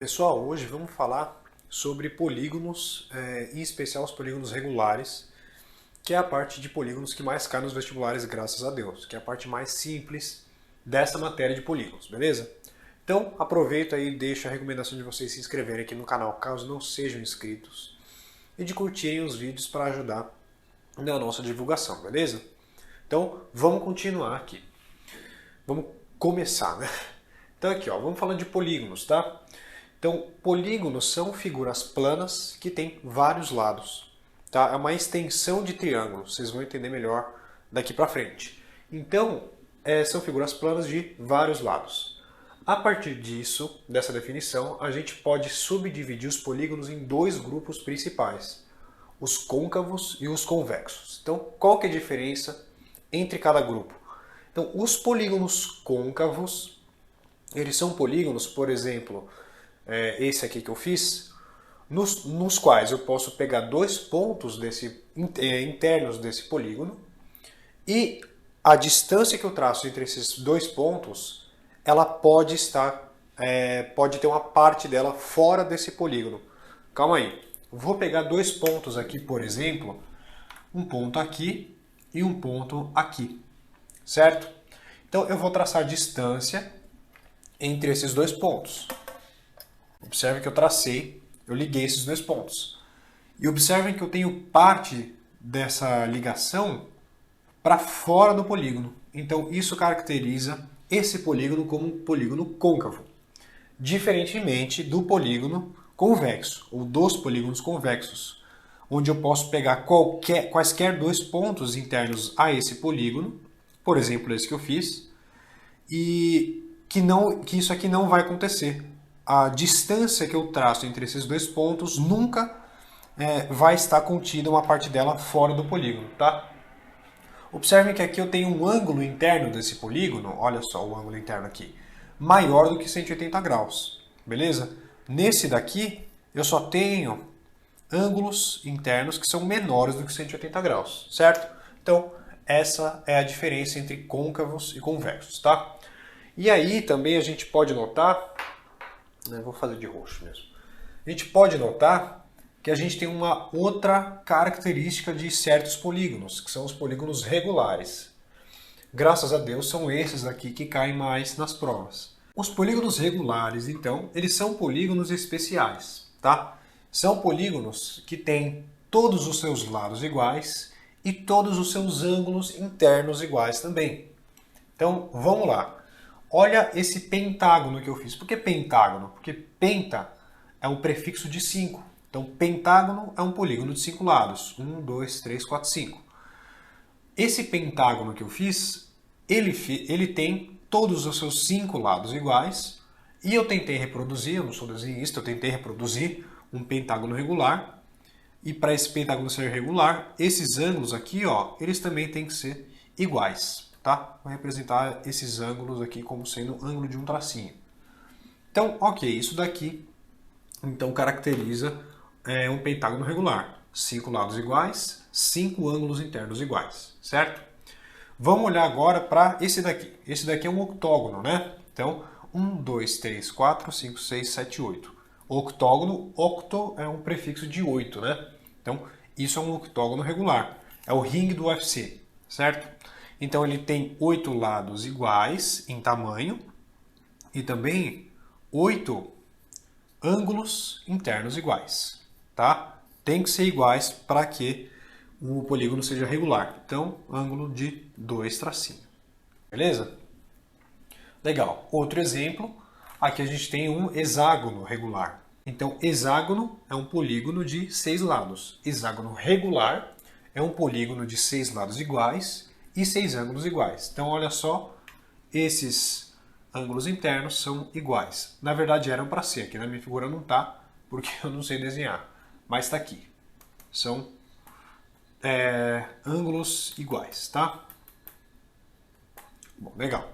Pessoal, hoje vamos falar sobre polígonos, em especial os polígonos regulares, que é a parte de polígonos que mais cai nos vestibulares, graças a Deus, que é a parte mais simples dessa matéria de polígonos, beleza? Então, aproveito aí e deixo a recomendação de vocês se inscreverem aqui no canal, caso não sejam inscritos, e de curtirem os vídeos para ajudar na nossa divulgação, beleza? Então, vamos continuar aqui. Vamos começar, né? Então aqui, ó, vamos falando de polígonos, tá? Então, polígonos são figuras planas que têm vários lados. Tá? É uma extensão de triângulo, vocês vão entender melhor daqui para frente. Então, são figuras planas de vários lados. A partir disso, dessa definição, a gente pode subdividir os polígonos em dois grupos principais, os côncavos e os convexos. Então, qual que é a diferença entre cada grupo? Então, os polígonos côncavos, eles são polígonos, por exemplo, esse aqui que eu fiz, nos quais eu posso pegar dois pontos internos desse polígono e a distância que eu traço entre esses dois pontos, ela pode pode ter uma parte dela fora desse polígono. Calma aí, vou pegar dois pontos aqui, por exemplo, um ponto aqui e um ponto aqui, certo? Então eu vou traçar a distância entre esses dois pontos. Observem que eu tracei, eu liguei esses dois pontos. E observem que eu tenho parte dessa ligação para fora do polígono. Então isso caracteriza esse polígono como um polígono côncavo. Diferentemente do polígono convexo, ou dos polígonos convexos, onde eu posso pegar quaisquer dois pontos internos a esse polígono, por exemplo esse que eu fiz, e que isso aqui não vai acontecer. A distância que eu traço entre esses dois pontos nunca vai estar contida uma parte dela fora do polígono, tá? Observem que aqui eu tenho um ângulo interno desse polígono, olha só o ângulo interno aqui, maior do que 180 graus, beleza? Nesse daqui eu só tenho ângulos internos que são menores do que 180 graus, certo? Então essa é a diferença entre côncavos e convexos, tá? E aí também a gente pode notar, vou fazer de roxo mesmo. A gente pode notar que a gente tem uma outra característica de certos polígonos, que são os polígonos regulares. Graças a Deus são esses aqui que caem mais nas provas. Os polígonos regulares, então, eles são polígonos especiais, tá? São polígonos que têm todos os seus lados iguais e todos os seus ângulos internos iguais também. Então, vamos lá. Olha esse pentágono que eu fiz. Por que pentágono? Porque penta é um prefixo de 5. Então, pentágono é um polígono de 5 lados. 1, 2, 3, 4, 5. Esse pentágono que eu fiz, ele tem todos os seus 5 lados iguais. E eu tentei reproduzir, eu não sou desenhista, eu tentei reproduzir um pentágono regular. E para esse pentágono ser regular, esses ângulos aqui, ó, eles também têm que ser iguais. Tá? Vou representar esses ângulos aqui como sendo o ângulo de um tracinho. Então, ok, isso daqui então caracteriza um pentágono regular. 5 lados iguais, 5 ângulos internos iguais, certo? Vamos olhar agora para esse daqui. Esse daqui é um octógono, né? Então, 1, 2, 3, 4, 5, 6, 7, 8. Octógono, octo é um prefixo de 8, né? Então, isso é um octógono regular. É o ringue do UFC, certo? Então ele tem 8 lados iguais em tamanho e também 8 ângulos internos iguais, tá? Tem que ser iguais para que o polígono seja regular. Então, ângulo de 2 tracinhos. Beleza? Legal. Outro exemplo, aqui a gente tem um hexágono regular. Então, hexágono é um polígono de 6 lados. Hexágono regular é um polígono de 6 lados iguais e 6 ângulos iguais. Então, olha só, esses ângulos internos são iguais. Na verdade, eram para ser. Aqui na minha figura não está, porque eu não sei desenhar. Mas está aqui. São ângulos iguais, tá? Bom, legal.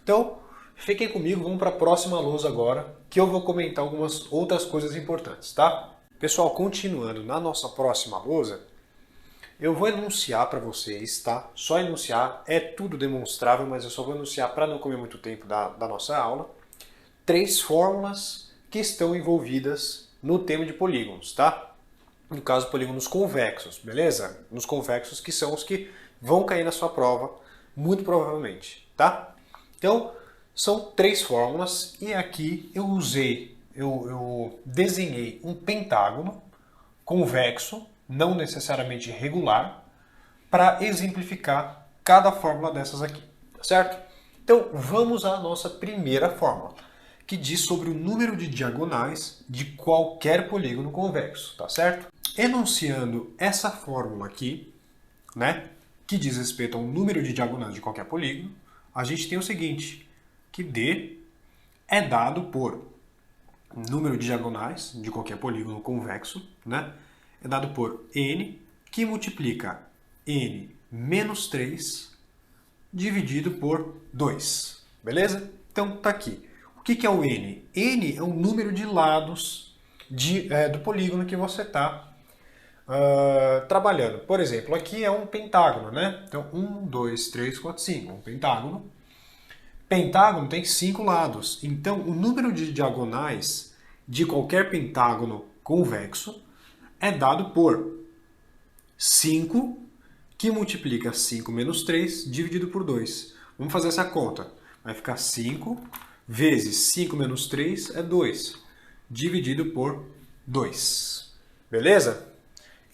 Então, fiquem comigo, vamos para a próxima lousa agora, que eu vou comentar algumas outras coisas importantes, tá? Pessoal, continuando na nossa próxima lousa, eu vou enunciar para vocês, tá? Só enunciar, é tudo demonstrável, mas eu só vou enunciar para não comer muito tempo da nossa aula. 3 fórmulas que estão envolvidas no tema de polígonos, tá? No caso, polígonos convexos, beleza? Nos convexos que são os que vão cair na sua prova, muito provavelmente, tá? Então, são 3 fórmulas e aqui eu desenhei um pentágono convexo, não necessariamente regular, para exemplificar cada fórmula dessas aqui, tá certo? Então, vamos à nossa primeira fórmula, que diz sobre o número de diagonais de qualquer polígono convexo, tá certo? Enunciando essa fórmula aqui, né, que diz respeito ao número de diagonais de qualquer polígono, a gente tem o seguinte, que D é dado por número de diagonais de qualquer polígono convexo, né, é dado por N, que multiplica N menos 3 dividido por 2, beleza? Então tá aqui. O que é o N? N é o número de lados do polígono que você está trabalhando. Por exemplo, aqui é um pentágono, né? Então 1, 2, 3, 4, 5, um pentágono. Pentágono tem 5 lados, então o número de diagonais de qualquer pentágono convexo é dado por 5, que multiplica 5 menos 3 dividido por 2. Vamos fazer essa conta. Vai ficar 5 vezes 5 menos 3 é 2, dividido por 2. Beleza?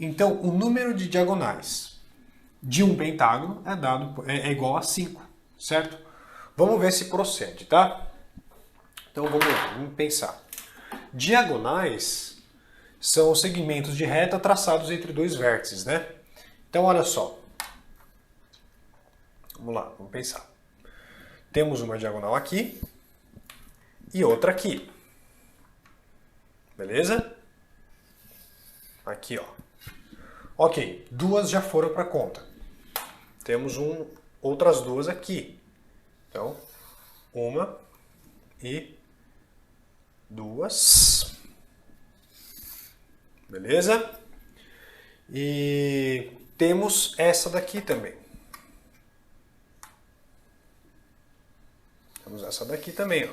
Então, o número de diagonais de um pentágono é igual a 5, certo? Vamos ver se procede, tá? Então, vamos lá, vamos pensar. Diagonais são os segmentos de reta traçados entre 2 vértices, né? Então, olha só. Vamos lá, vamos pensar. Temos uma diagonal aqui e outra aqui. Beleza? Aqui, ó. Ok, 2 já foram para a conta. Temos outras 2 aqui. Então, 1 e 2. Beleza? E temos essa daqui também. Temos essa daqui também, ó.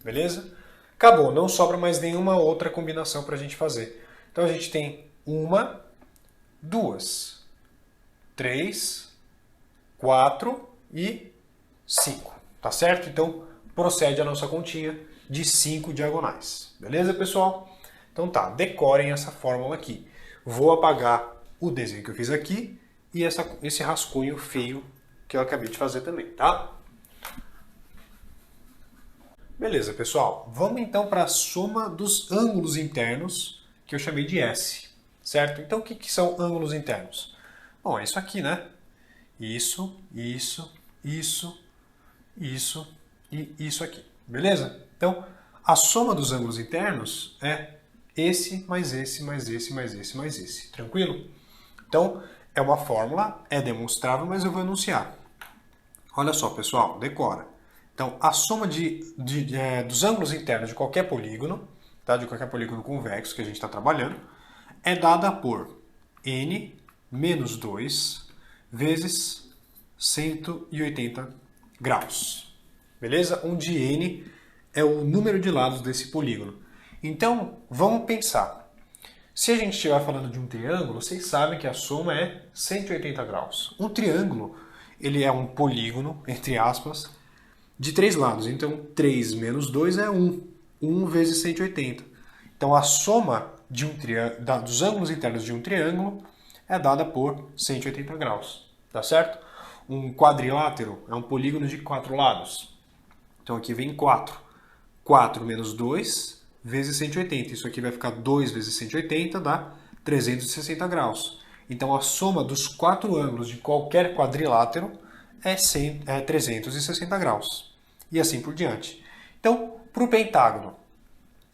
Beleza? Acabou, não sobra mais nenhuma outra combinação para a gente fazer. Então a gente tem 1, 2, 3, 4 e 5. Tá certo? Então procede a nossa continha de 5 diagonais. Beleza, pessoal? Então tá, decorem essa fórmula aqui. Vou apagar o desenho que eu fiz aqui e esse rascunho feio que eu acabei de fazer também, tá? Beleza, pessoal. Vamos então para a soma dos ângulos internos, que eu chamei de S, certo? Então o que são ângulos internos? Bom, é isso aqui, né? Isso, isso, isso, isso e isso aqui, beleza? Então, a soma dos ângulos internos é esse mais esse mais esse mais esse mais esse, tranquilo? Então, é uma fórmula, é demonstrável, mas eu vou enunciar. Olha só, pessoal, decora. Então, a soma dos ângulos internos de qualquer polígono, tá? De qualquer polígono convexo que a gente está trabalhando, é dada por n menos 2 vezes 180 graus. Beleza? Onde n é o número de lados desse polígono. Então, vamos pensar. Se a gente estiver falando de um triângulo, vocês sabem que a soma é 180 graus. Um triângulo, ele é um polígono, entre aspas, de 3 lados. Então, 3 menos 2 é 1. 1 vezes 180. Então, a soma dos ângulos internos de um triângulo é dada por 180 graus. Tá certo? Um quadrilátero é um polígono de 4 lados. Então, aqui vem 4. 4 menos 2 vezes 180. Isso aqui vai ficar 2 vezes 180, dá 360 graus. Então, a soma dos 4 ângulos de qualquer quadrilátero é 360 graus. E assim por diante. Então, para o pentágono.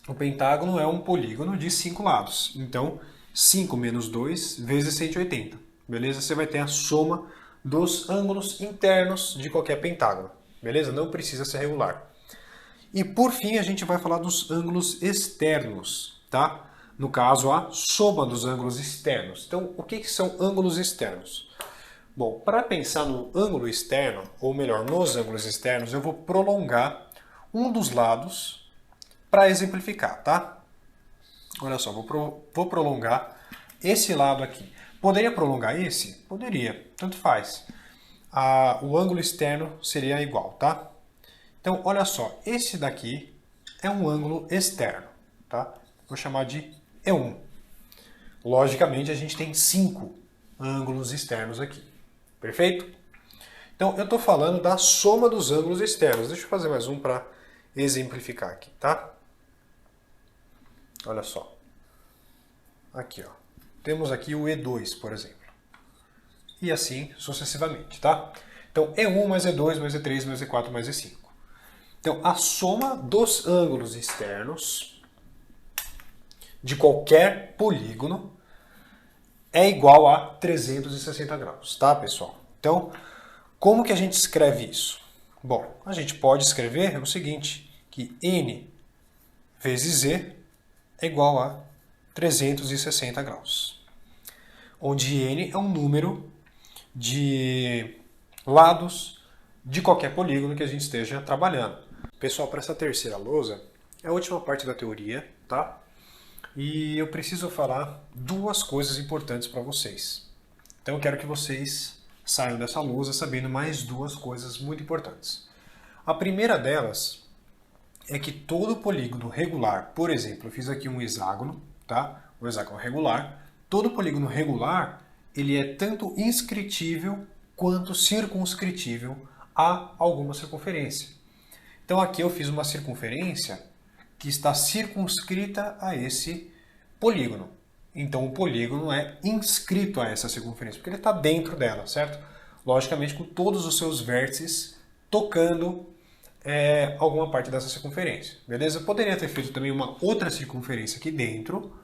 O pentágono é um polígono de 5 lados. Então, 5 menos 2 vezes 180. Beleza? Você vai ter a soma dos ângulos internos de qualquer pentágono. Beleza? Não precisa ser regular. E por fim, a gente vai falar dos ângulos externos, tá? No caso, a soma dos ângulos externos. Então, o que são ângulos externos? Bom, para pensar no ângulo externo, ou melhor, nos ângulos externos, eu vou prolongar um dos lados para exemplificar, tá? Olha só, vou prolongar esse lado aqui. Poderia prolongar esse? Poderia, tanto faz. O ângulo externo seria igual, tá? Então, olha só, esse daqui é um ângulo externo, tá? Vou chamar de E1. Logicamente, a gente tem 5 ângulos externos aqui, perfeito? Então, eu estou falando da soma dos ângulos externos. Deixa eu fazer mais um para exemplificar aqui, tá? Olha só. Aqui, ó. Temos aqui o E2, por exemplo. E assim sucessivamente, tá? Então, E1 mais E2 mais E3 mais E4 mais E5. Então, a soma dos ângulos externos de qualquer polígono é igual a 360 graus, tá, pessoal? Então, como que a gente escreve isso? Bom, a gente pode escrever o seguinte, que n vezes z é igual a 360 graus, onde n é um número de lados de qualquer polígono que a gente esteja trabalhando. Pessoal, para essa terceira lousa, é a última parte da teoria, tá? E eu preciso falar 2 coisas importantes para vocês. Então eu quero que vocês saiam dessa lousa sabendo mais 2 coisas muito importantes. A primeira delas é que todo polígono regular, por exemplo, eu fiz aqui um hexágono, tá? O hexágono regular. Todo polígono regular, ele é tanto inscritível quanto circunscritível a alguma circunferência. Então aqui eu fiz uma circunferência que está circunscrita a esse polígono. Então o polígono é inscrito a essa circunferência, porque ele está dentro dela, certo? Logicamente com todos os seus vértices tocando alguma parte dessa circunferência, beleza? Eu poderia ter feito também uma outra circunferência aqui dentro.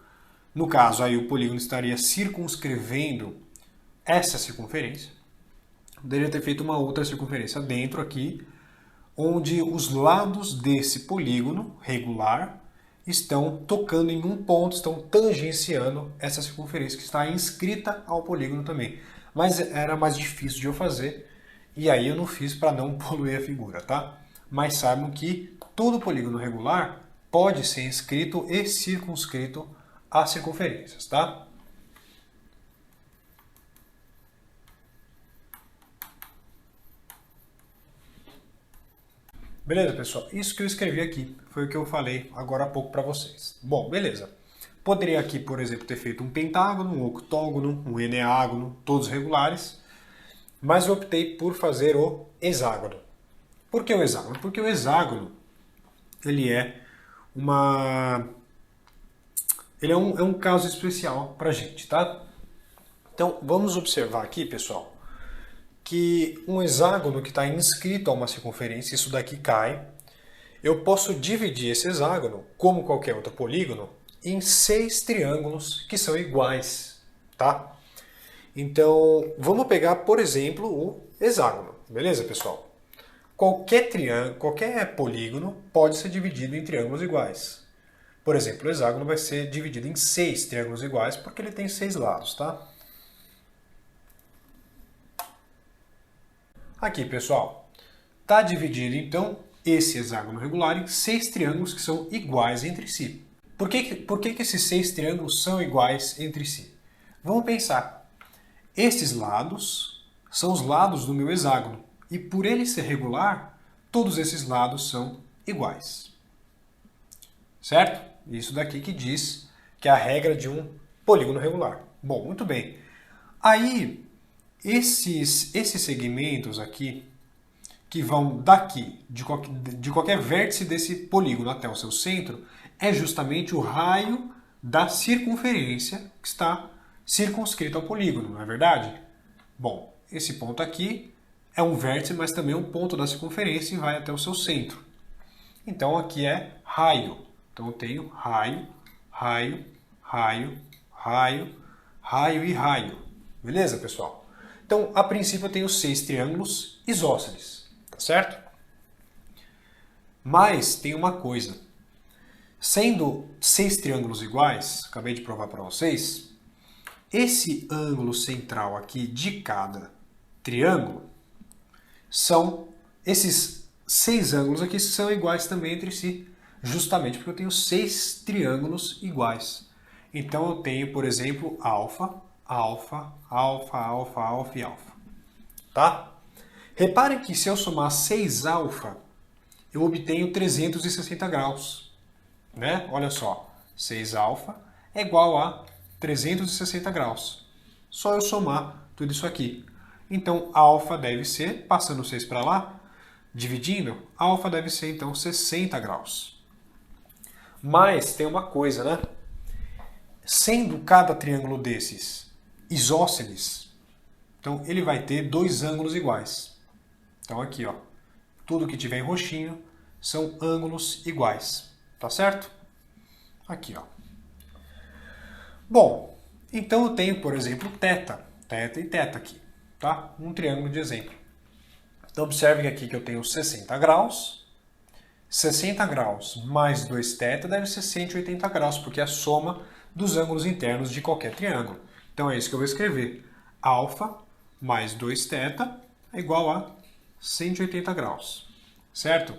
No caso, aí o polígono estaria circunscrevendo essa circunferência. Poderia ter feito uma outra circunferência dentro aqui, onde os lados desse polígono regular estão tocando em um ponto, estão tangenciando essa circunferência que está inscrita ao polígono também. Mas era mais difícil de eu fazer, e aí eu não fiz para não poluir a figura, tá? Mas saibam que todo polígono regular pode ser inscrito e circunscrito a circunferências, tá? Beleza, pessoal? Isso que eu escrevi aqui foi o que eu falei agora há pouco para vocês. Bom, beleza. Poderia aqui, por exemplo, ter feito um pentágono, um octógono, um eneágono, todos regulares, mas eu optei por fazer o hexágono. Por que o hexágono? Porque o hexágono, ele é um caso especial para a gente, tá? Então, vamos observar aqui, pessoal, que um hexágono que está inscrito a uma circunferência, isso daqui cai. Eu posso dividir esse hexágono, como qualquer outro polígono, em 6 triângulos que são iguais, tá? Então, vamos pegar, por exemplo, o hexágono, beleza, pessoal? Qualquer polígono pode ser dividido em triângulos iguais. Por exemplo, o hexágono vai ser dividido em 6 triângulos iguais porque ele tem 6 lados, tá? Aqui, pessoal, está dividido, então, esse hexágono regular em 6 triângulos que são iguais entre si. Por que esses 6 triângulos são iguais entre si? Vamos pensar. Esses lados são os lados do meu hexágono. E por ele ser regular, todos esses lados são iguais. Certo? Isso daqui que diz que é a regra de um polígono regular. Bom, muito bem. Aí, esses segmentos aqui, que vão daqui, de qualquer vértice desse polígono até o seu centro, é justamente o raio da circunferência que está circunscrito ao polígono, não é verdade? Bom, esse ponto aqui é um vértice, mas também um ponto da circunferência e vai até o seu centro. Então aqui é raio. Então eu tenho raio, raio, raio, raio, raio e raio. Beleza, pessoal? Então, a princípio eu tenho 6 triângulos isósceles, tá certo? Mas tem uma coisa. Sendo 6 triângulos iguais, acabei de provar para vocês, esse ângulo central aqui de cada triângulo esses 6 ângulos aqui são iguais também entre si. Justamente porque eu tenho 6 triângulos iguais. Então eu tenho, por exemplo, alfa, alfa, alfa, alfa, alfa e alfa. Tá? Reparem que se eu somar 6 alfa, eu obtenho 360 graus. Né? Olha só, 6 alfa é igual a 360 graus. Só eu somar tudo isso aqui. Então, alfa deve ser, passando 6 para lá, dividindo, alfa deve ser, então, 60 graus. Mas tem uma coisa, né? Sendo cada triângulo desses isósceles, então ele vai ter 2 ângulos iguais. Então aqui, ó, tudo que tiver em roxinho são ângulos iguais. Tá certo? Aqui, ó. Bom, então eu tenho, por exemplo, θ e θ aqui, tá? Um triângulo de exemplo. Então observem aqui que eu tenho 60 graus. 60 graus mais 2θ deve ser 180 graus, porque é a soma dos ângulos internos de qualquer triângulo. Então é isso que eu vou escrever. Alfa mais 2θ é igual a 180 graus. Certo?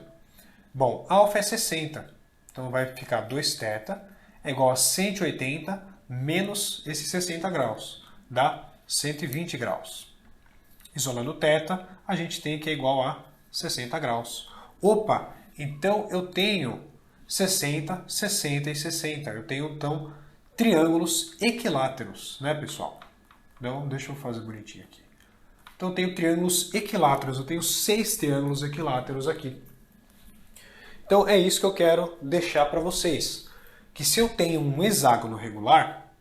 Bom, alfa é 60. Então vai ficar 2θ é igual a 180 menos esses 60 graus. Dá 120 graus. Isolando θ, a gente tem que é igual a 60 graus. Opa! Então eu tenho 60, 60 e 60. Eu tenho, então, triângulos equiláteros, né, pessoal? Então, deixa eu fazer bonitinho aqui. Então eu tenho triângulos equiláteros. Eu tenho 6 triângulos equiláteros aqui. Então é isso que eu quero deixar para vocês. Que se eu tenho um hexágono regular,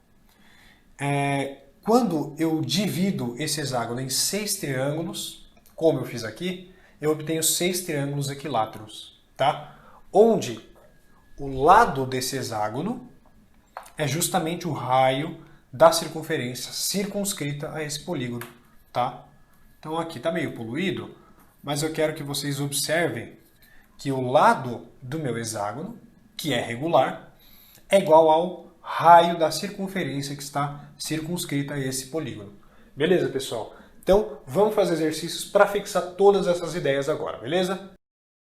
quando eu divido esse hexágono em 6 triângulos, como eu fiz aqui, eu obtenho 6 triângulos equiláteros, tá? Onde o lado desse hexágono é justamente o raio da circunferência circunscrita a esse polígono, tá? Então aqui está meio poluído, mas eu quero que vocês observem que o lado do meu hexágono, que é regular, é igual ao raio da circunferência que está circunscrita a esse polígono. Beleza, pessoal? Então, vamos fazer exercícios para fixar todas essas ideias agora, beleza?